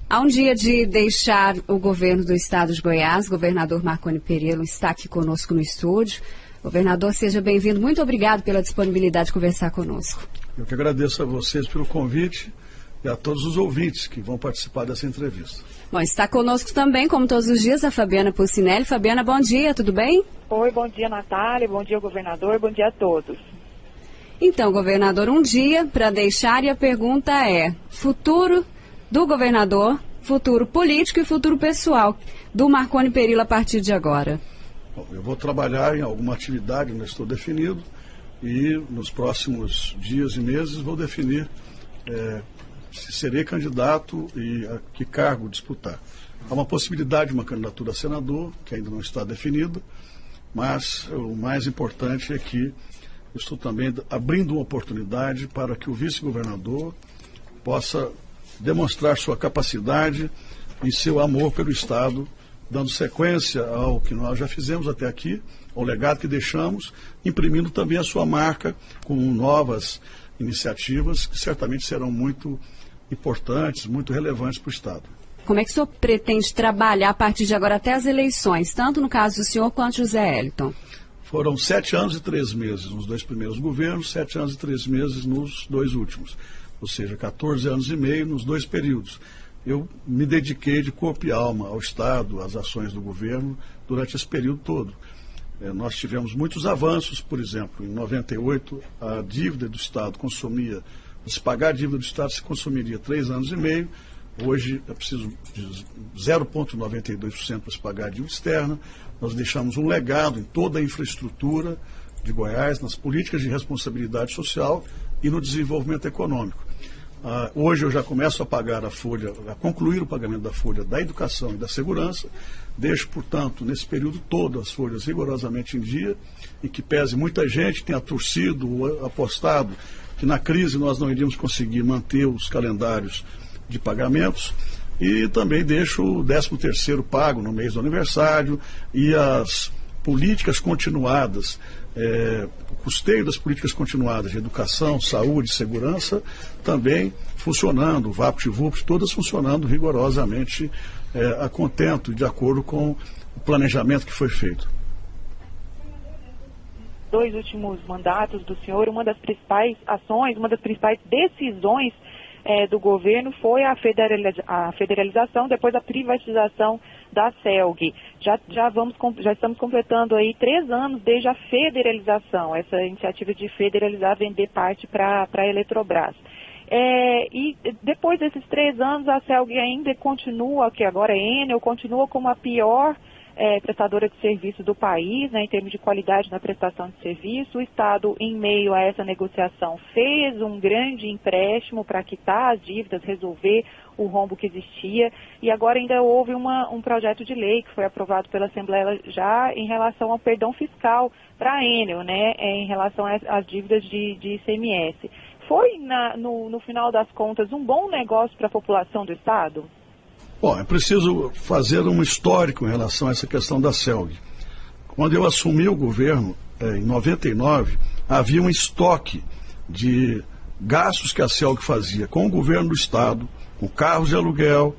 Há um dia de deixar o governo do estado de Goiás, o governador Marconi Perillo está aqui conosco no estúdio. Governador, seja bem-vindo. Muito obrigado pela disponibilidade de conversar conosco. Eu que agradeço a vocês pelo convite e a todos os ouvintes que vão participar dessa entrevista. Bom, está conosco também, como todos os dias, a Fabiana Pucinelli. Fabiana, bom dia, tudo bem? Oi, bom dia, Natália, bom dia, governador, bom dia a todos. Então, governador, um dia para deixar e a pergunta é: futuro do governador, futuro político e futuro pessoal do Marconi Perillo a partir de agora? Bom, eu vou trabalhar em alguma atividade, não estou definido, e nos próximos dias e meses vou definir se serei candidato e a que cargo disputar. Há uma possibilidade de uma candidatura a senador, que ainda não está definida, mas o mais importante é que eu estou também abrindo uma oportunidade para que o vice-governador possa demonstrar sua capacidade e seu amor pelo Estado, dando sequência ao que nós já fizemos até aqui, ao legado que deixamos, imprimindo também a sua marca com novas iniciativas que certamente serão muito importantes, muito relevantes para o Estado. Como é que o senhor pretende trabalhar a partir de agora até as eleições, tanto no caso do senhor quanto José Eliton? Foram 7 anos e 3 meses nos 2 primeiros governos, 7 anos e 3 meses nos 2 últimos, ou seja, 14 anos e meio nos 2 períodos. Eu me dediquei de corpo e alma ao Estado, às ações do governo, durante esse período todo. Nós tivemos muitos avanços, por exemplo, em 98 a dívida do Estado consumia, se pagar a dívida do Estado se consumiria 3 anos e meio, hoje é preciso de 0,92% para se pagar a dívida externa. Nós deixamos um legado em toda a infraestrutura de Goiás, nas políticas de responsabilidade social e no desenvolvimento econômico. Hoje eu já começo a pagar a folha, a concluir o pagamento da folha da educação e da segurança. Deixo, portanto, nesse período todo as folhas rigorosamente em dia, em que pese muita gente tenha torcido, apostado que na crise nós não iríamos conseguir manter os calendários de pagamentos. E também deixo o 13º pago no mês do aniversário e as políticas continuadas, o custeio das políticas continuadas de educação, saúde, segurança, também funcionando, o VaptVupt, todas funcionando rigorosamente a contento e de acordo com o planejamento que foi feito. 2 últimos mandatos do senhor, uma das principais ações, uma das principais decisões do governo foi a federalização, depois a privatização da CELG. Já estamos completando aí 3 anos desde a federalização, essa iniciativa de federalizar, vender parte para a Eletrobras. E depois desses 3 anos, a CELG ainda continua, que agora é Enel, continua como a pior prestadora de serviço do país, né, em termos de qualidade na prestação de serviço. O Estado, em meio a essa negociação, fez um grande empréstimo para quitar as dívidas, resolver o rombo que existia, e agora ainda houve um projeto de lei que foi aprovado pela Assembleia já em relação ao perdão fiscal para a Enel, né, em relação às dívidas de ICMS. Foi, no final das contas, um bom negócio para a população do Estado? Bom, é preciso fazer um histórico em relação a essa questão da CELG. Quando eu assumi o governo, em 99, havia um estoque de gastos que a CELG fazia com o governo do Estado, com carros de aluguel,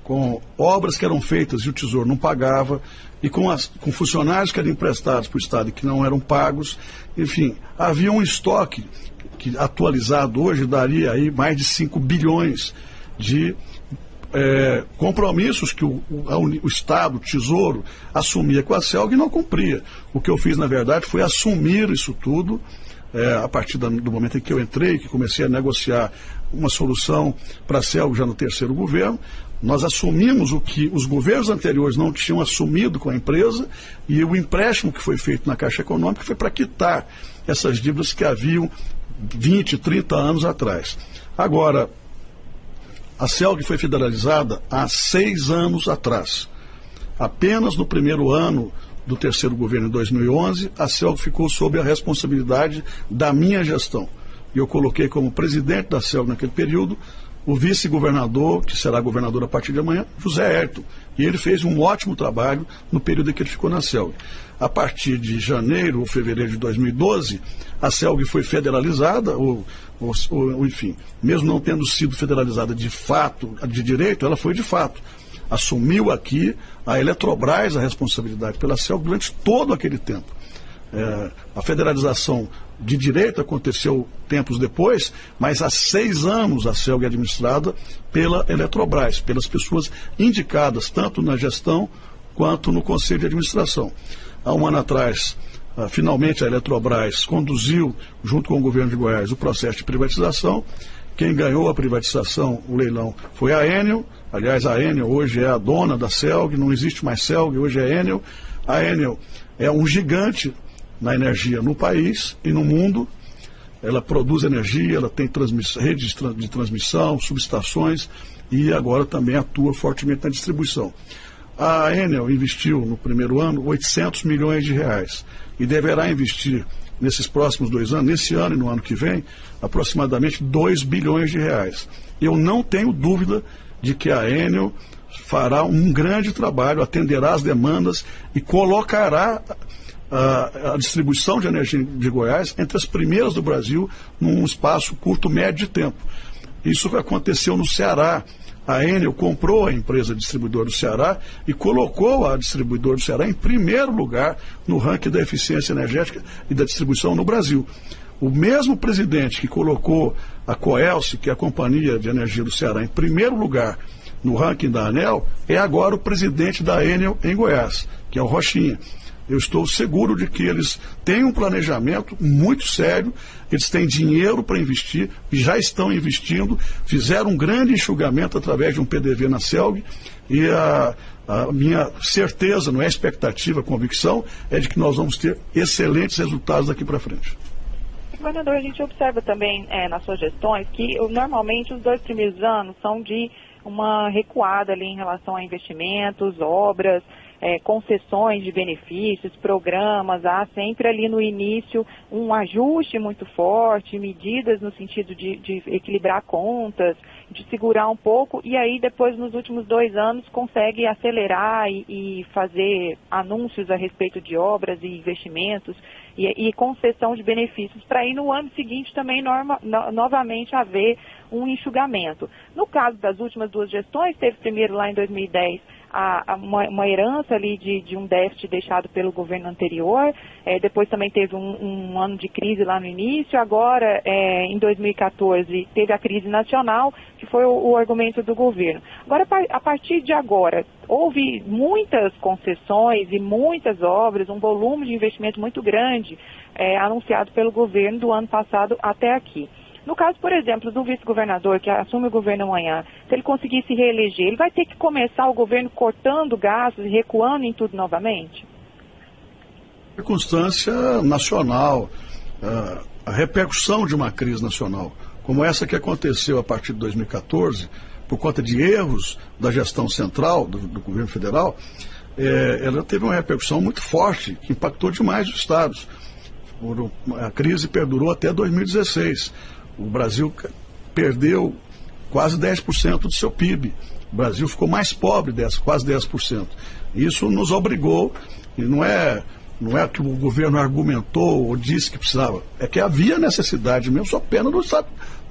com obras que eram feitas e o Tesouro não pagava, e com funcionários que eram emprestados para o Estado e que não eram pagos. Enfim, havia um estoque que, atualizado hoje, daria aí mais de 5 bilhões de compromissos que o Estado, o Tesouro, assumia com a CELG e não cumpria. O que eu fiz, na verdade, foi assumir isso tudo, a partir do momento em que eu entrei, que comecei a negociar uma solução para a CELG já no 3º governo. Nós assumimos o que os governos anteriores não tinham assumido com a empresa, e o empréstimo que foi feito na Caixa Econômica foi para quitar essas dívidas que haviam 20, 30 anos atrás. Agora, a CELG foi federalizada há 6 anos atrás. Apenas no primeiro ano do 3º governo, em 2011, a CELG ficou sob a responsabilidade da minha gestão. E eu coloquei como presidente da CELG naquele período o vice-governador, que será governador a partir de amanhã, José Eliton. E ele fez um ótimo trabalho no período em que ele ficou na CELG. a partir de janeiro ou fevereiro de 2012, a CELG foi federalizada, enfim, mesmo não tendo sido federalizada de fato, de direito, ela foi de fato. Assumiu aqui a Eletrobras a responsabilidade pela CELG durante todo aquele tempo. A federalização de direito aconteceu tempos depois, mas há 6 anos a CELG é administrada pela Eletrobras, pelas pessoas indicadas tanto na gestão quanto no Conselho de Administração. Há um ano atrás, finalmente a Eletrobras conduziu, junto com o governo de Goiás, o processo de privatização. Quem ganhou a privatização, o leilão, foi a Enel. Aliás, a Enel hoje é a dona da CELG, não existe mais CELG, hoje é Enel. A Enel é um gigante na energia no país e no mundo. Ela produz energia, ela tem redes de transmissão, subestações e agora também atua fortemente na distribuição. A Enel investiu no primeiro ano 800 milhões de reais e deverá investir nesses próximos 2 anos, nesse ano e no ano que vem, aproximadamente 2 bilhões de reais. Eu não tenho dúvida de que a Enel fará um grande trabalho, atenderá às demandas e colocará a distribuição de energia de Goiás entre as primeiras do Brasil num espaço curto, médio de tempo. Isso aconteceu no Ceará. A Enel comprou a empresa distribuidora do Ceará e colocou a distribuidora do Ceará em primeiro lugar no ranking da eficiência energética e da distribuição no Brasil. O mesmo presidente que colocou a Coelce, que é a Companhia de Energia do Ceará, em primeiro lugar no ranking da ANEEL, é agora o presidente da Enel em Goiás, que é o Rochinha. Eu estou seguro de que eles têm um planejamento muito sério, eles têm dinheiro para investir, já estão investindo, fizeram um grande enxugamento através de um PDV na CELG, e a minha certeza, não é expectativa, convicção, é de que nós vamos ter excelentes resultados daqui para frente. Governador, a gente observa também nas suas gestões que normalmente os 2 primeiros anos são de uma recuada ali em relação a investimentos, obras, concessões de benefícios, programas. Há sempre ali no início um ajuste muito forte, medidas no sentido de equilibrar contas, de segurar um pouco, e aí depois nos últimos 2 anos consegue acelerar e fazer anúncios a respeito de obras e investimentos e concessão de benefícios, para aí no ano seguinte também novamente haver um enxugamento. No caso das últimas 2 gestões, teve primeiro lá em 2010 uma herança ali de um déficit deixado pelo governo anterior, depois também teve um ano de crise lá no início, agora em 2014 teve a crise nacional, que foi o argumento do governo. Agora, a partir de agora, houve muitas concessões e muitas obras, um volume de investimento muito grande anunciado pelo governo do ano passado até aqui. No caso, por exemplo, do vice-governador que assume o governo amanhã, se ele conseguir se reeleger, ele vai ter que começar o governo cortando gastos e recuando em tudo novamente? Circunstância nacional, a repercussão de uma crise nacional, como essa que aconteceu a partir de 2014, por conta de erros da gestão central do governo federal, ela teve uma repercussão muito forte, que impactou demais os estados. A crise perdurou até 2016. O Brasil perdeu quase 10% do seu PIB. O Brasil ficou mais pobre, quase 10%. Isso nos obrigou, e não é que o governo argumentou ou disse que precisava, é que havia necessidade mesmo, só pena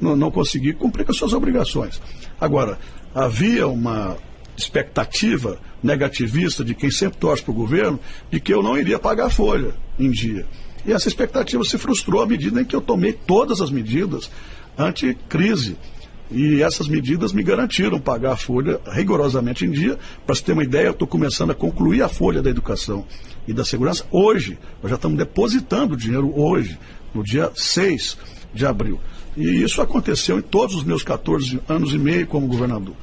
não conseguir cumprir com as suas obrigações. Agora, havia uma expectativa negativista de quem sempre torce para o governo, de que eu não iria pagar a folha em dia. E essa expectativa se frustrou à medida em que eu tomei todas as medidas anti-crise. E essas medidas me garantiram pagar a folha rigorosamente em dia. Para você ter uma ideia, eu estou começando a concluir a folha da educação e da segurança hoje. Nós já estamos depositando o dinheiro hoje, no dia 6 de abril. E isso aconteceu em todos os meus 14 anos e meio como governador.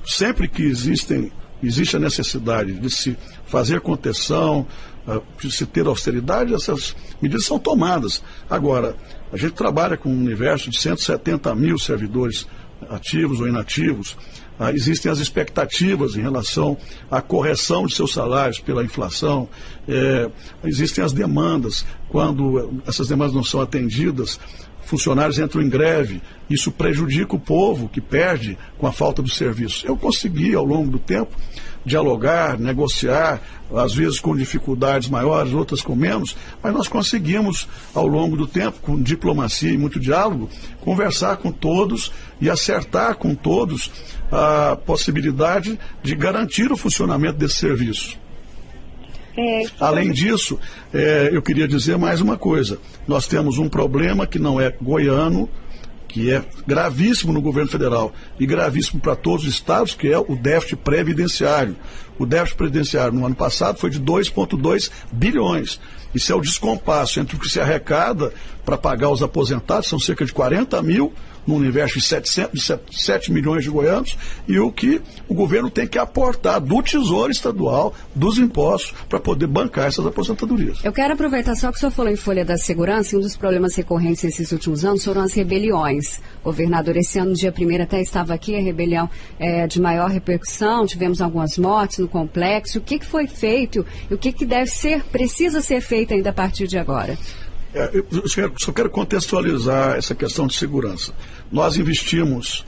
Sempre que existe a necessidade de se fazer contenção, de se ter austeridade, essas medidas são tomadas. Agora, a gente trabalha com um universo de 170 mil servidores ativos ou inativos. Existem as expectativas em relação à correção de seus salários pela inflação. Existem as demandas. Quando essas demandas não são atendidas, funcionários entram em greve, isso prejudica o povo que perde com a falta dos serviços. Eu consegui, ao longo do tempo, dialogar, negociar, às vezes com dificuldades maiores, outras com menos, mas nós conseguimos, ao longo do tempo, com diplomacia e muito diálogo, conversar com todos e acertar com todos a possibilidade de garantir o funcionamento desses serviços. Além disso, eu queria dizer mais uma coisa. Nós temos um problema que não é goiano, que é gravíssimo no governo federal e gravíssimo para todos os estados, que é o déficit previdenciário. O déficit previdenciário no ano passado foi de 2,2 bilhões. Isso é o descompasso entre o que se arrecada para pagar os aposentados, são cerca de 40 mil, no universo de 7 milhões de goianos, e o que o governo tem que aportar do Tesouro Estadual, dos impostos, para poder bancar essas aposentadorias. Eu quero aproveitar só que o senhor falou em Folha da Segurança, e um dos problemas recorrentes nesses últimos anos foram as rebeliões. Governador, esse ano, no dia 1º, até estava aqui, a rebelião de maior repercussão, tivemos algumas mortes no complexo. O que foi feito e o que precisa ser feito ainda a partir de agora? Eu só quero contextualizar essa questão de segurança. Nós investimos,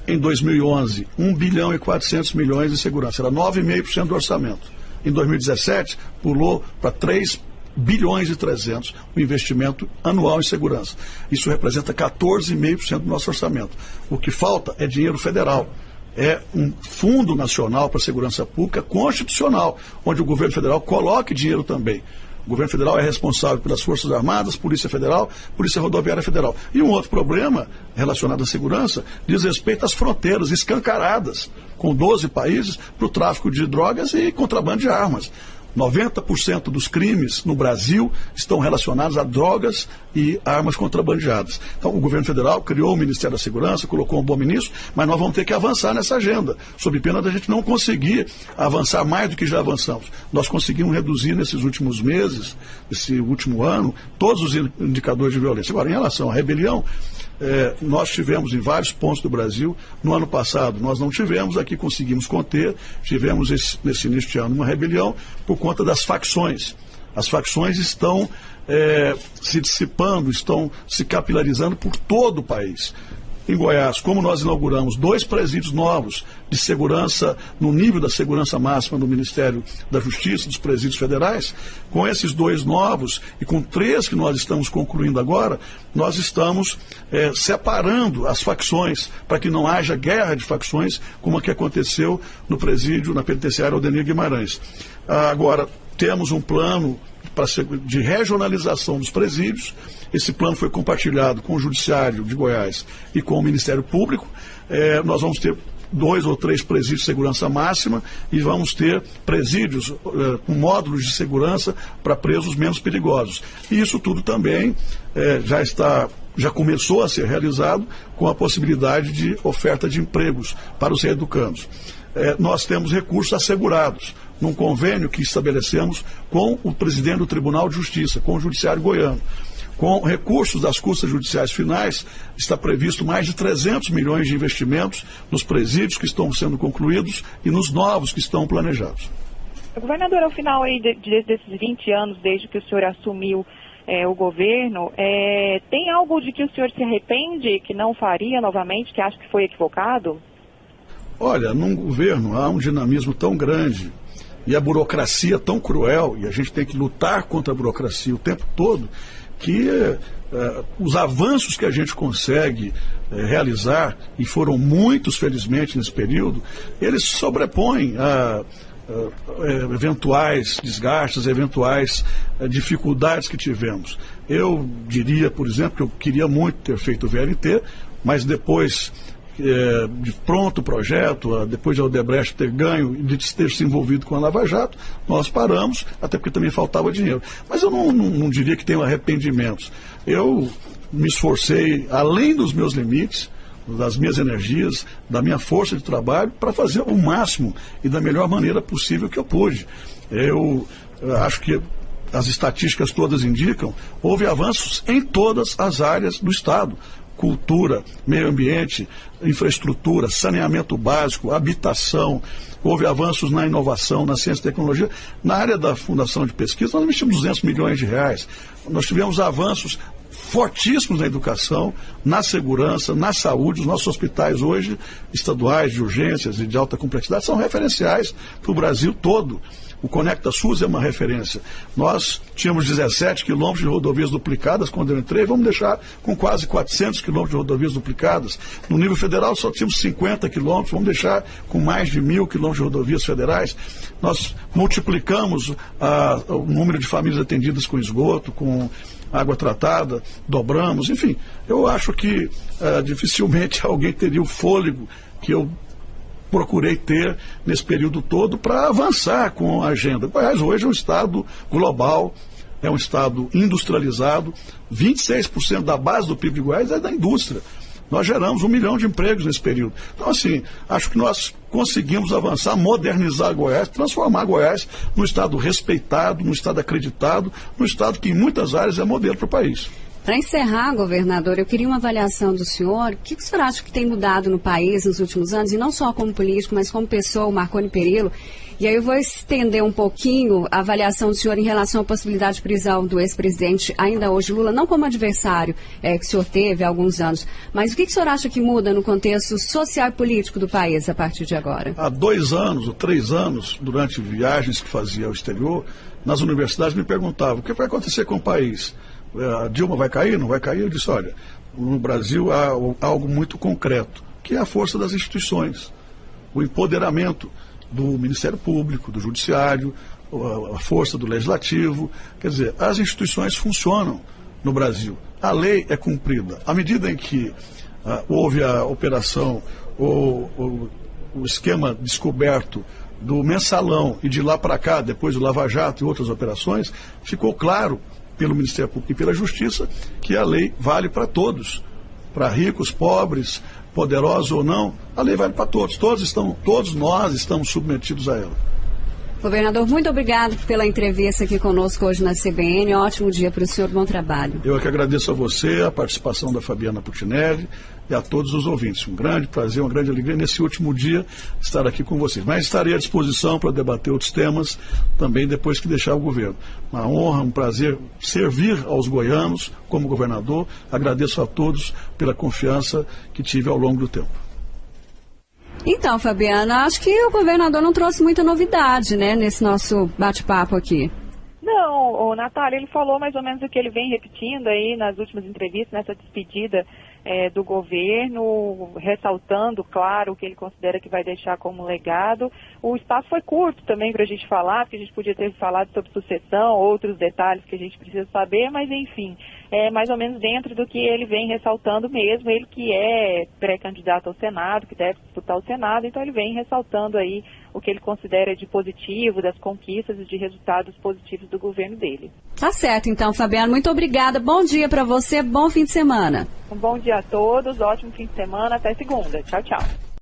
em 2011, 1 bilhão e 400 milhões em segurança. Era 9,5% do orçamento. Em 2017, pulou para 3 bilhões e 300 o investimento anual em segurança. Isso representa 14,5% do nosso orçamento. O que falta é dinheiro federal. É um Fundo Nacional para a Segurança Pública constitucional, onde o governo federal coloque dinheiro também. O governo federal é responsável pelas Forças Armadas, Polícia Federal, Polícia Rodoviária Federal. E um outro problema relacionado à segurança diz respeito às fronteiras escancaradas, com 12 países, para o tráfico de drogas e contrabando de armas. 90% dos crimes no Brasil estão relacionados a drogas e armas contrabandeadas. Então, o governo federal criou o Ministério da Segurança, colocou um bom ministro, mas nós vamos ter que avançar nessa agenda, sob pena da gente não conseguir avançar mais do que já avançamos. Nós conseguimos reduzir nesses últimos meses, esse último ano, todos os indicadores de violência. Agora, em relação à rebelião, nós tivemos em vários pontos do Brasil. No ano passado nós não tivemos, aqui conseguimos conter. Tivemos nesse início de ano uma rebelião por conta das facções. As facções estão se dissipando, estão se capilarizando por todo o país. Em Goiás, como nós inauguramos 2 presídios novos de segurança, no nível da segurança máxima do Ministério da Justiça, dos presídios federais, com esses 2 novos e com 3 que nós estamos concluindo agora, nós estamos separando as facções para que não haja guerra de facções, como a que aconteceu no presídio, na penitenciária Aldenir Guimarães. Agora, temos um plano de regionalização dos presídios. Esse plano foi compartilhado com o Judiciário de Goiás e com o Ministério Público. Nós vamos ter 2 ou 3 presídios de segurança máxima e vamos ter presídios com módulos de segurança para presos menos perigosos. E isso tudo também já começou a ser realizado com a possibilidade de oferta de empregos para os reeducandos. Nós temos recursos assegurados num convênio que estabelecemos com o presidente do Tribunal de Justiça, com o Judiciário Goiano. Com recursos das custas judiciais finais, está previsto mais de 300 milhões de investimentos nos presídios que estão sendo concluídos e nos novos que estão planejados. Governador, ao final aí desses 20 anos, desde que o senhor assumiu o governo, tem algo de que o senhor se arrepende, que não faria novamente, que acha que foi equivocado? Olha, num governo há um dinamismo tão grande e a burocracia tão cruel, e a gente tem que lutar contra a burocracia o tempo todo, que os avanços que a gente consegue realizar, e foram muitos, felizmente, nesse período, eles sobrepõem a eventuais desgastes, eventuais dificuldades que tivemos. Eu diria, por exemplo, que eu queria muito ter feito o VLT, mas depois de pronto o projeto, depois de Odebrecht ter ganho e de ter se envolvido com a Lava Jato, nós paramos, até porque também faltava dinheiro. Mas eu não diria que tenho arrependimentos. Eu me esforcei além dos meus limites, das minhas energias, da minha força de trabalho, para fazer o máximo e da melhor maneira possível que eu pude. Eu acho que as estatísticas todas indicam, houve avanços em todas as áreas do Estado. Cultura, meio ambiente, infraestrutura, saneamento básico, habitação. Houve avanços na inovação, na ciência e tecnologia. Na área da Fundação de Pesquisa, nós investimos 200 milhões de reais. Nós tivemos avanços fortíssimos na educação, na segurança, na saúde. Os nossos hospitais hoje, estaduais, de urgências e de alta complexidade, são referenciais para o Brasil todo. O Conecta SUS é uma referência. Nós tínhamos 17 quilômetros de rodovias duplicadas quando eu entrei, vamos deixar com quase 400 quilômetros de rodovias duplicadas. No nível federal só tínhamos 50 quilômetros, vamos deixar com mais de 1.000 quilômetros de rodovias federais. Nós multiplicamos o número de famílias atendidas com esgoto, com água tratada, dobramos, enfim. Eu acho que dificilmente alguém teria o fôlego que eu procurei ter nesse período todo para avançar com a agenda. Goiás hoje é um estado global, é um estado industrializado, 26% da base do PIB de Goiás é da indústria. Nós geramos 1 milhão de empregos nesse período. Então, assim, acho que nós conseguimos avançar, modernizar Goiás, transformar Goiás num estado respeitado, num estado acreditado, num estado que em muitas áreas é modelo para o país. Para encerrar, governador, eu queria uma avaliação do senhor. O que o senhor acha que tem mudado no país nos últimos anos, e não só como político, mas como pessoa, o Marconi Perillo? E aí eu vou estender um pouquinho a avaliação do senhor em relação à possibilidade de prisão do ex-presidente, ainda hoje Lula, não como adversário que o senhor teve há alguns anos, mas o que o senhor acha que muda no contexto social e político do país a partir de agora? Há 2 anos ou 3 anos, durante viagens que fazia ao exterior, nas universidades me perguntavam: o que vai acontecer com o país? A Dilma vai cair? Não vai cair? Eu disse: olha, no Brasil há algo muito concreto, que é a força das instituições, o empoderamento do Ministério Público, do Judiciário, a força do Legislativo. Quer dizer, as instituições funcionam no Brasil. A lei é cumprida. À medida em que houve a operação, o esquema descoberto do mensalão e de lá para cá, depois do Lava Jato e outras operações, ficou claro pelo Ministério Público e pela Justiça que a lei vale para todos, para ricos, pobres, poderosos ou não. A lei vale para todos. Todos nós estamos submetidos a ela. Governador, muito obrigado pela entrevista aqui conosco hoje na CBN. Ótimo dia para o senhor, bom trabalho. Eu é que agradeço a você, a participação da Fabiana Puccinelli e a todos os ouvintes. Um grande prazer, uma grande alegria nesse último dia estar aqui com vocês. Mas estarei à disposição para debater outros temas também depois que deixar o governo. Uma honra, um prazer servir aos goianos como governador. Agradeço a todos pela confiança que tive ao longo do tempo. Então, Fabiana, acho que o governador não trouxe muita novidade, né, nesse nosso bate-papo aqui. Não, Natália, ele falou mais ou menos o que ele vem repetindo aí nas últimas entrevistas, nessa despedida do governo, ressaltando, claro, o que ele considera que vai deixar como legado. O espaço foi curto também para a gente falar, porque a gente podia ter falado sobre sucessão, outros detalhes que a gente precisa saber, mas enfim, é mais ou menos dentro do que ele vem ressaltando mesmo, ele que é pré-candidato ao Senado, que deve disputar o Senado, então ele vem ressaltando aí o que ele considera de positivo, das conquistas e de resultados positivos do governo dele. Tá certo, então, Fabiana, muito obrigada. Bom dia para você, bom fim de semana. Um bom dia a todos, ótimo fim de semana, até segunda. Tchau, tchau.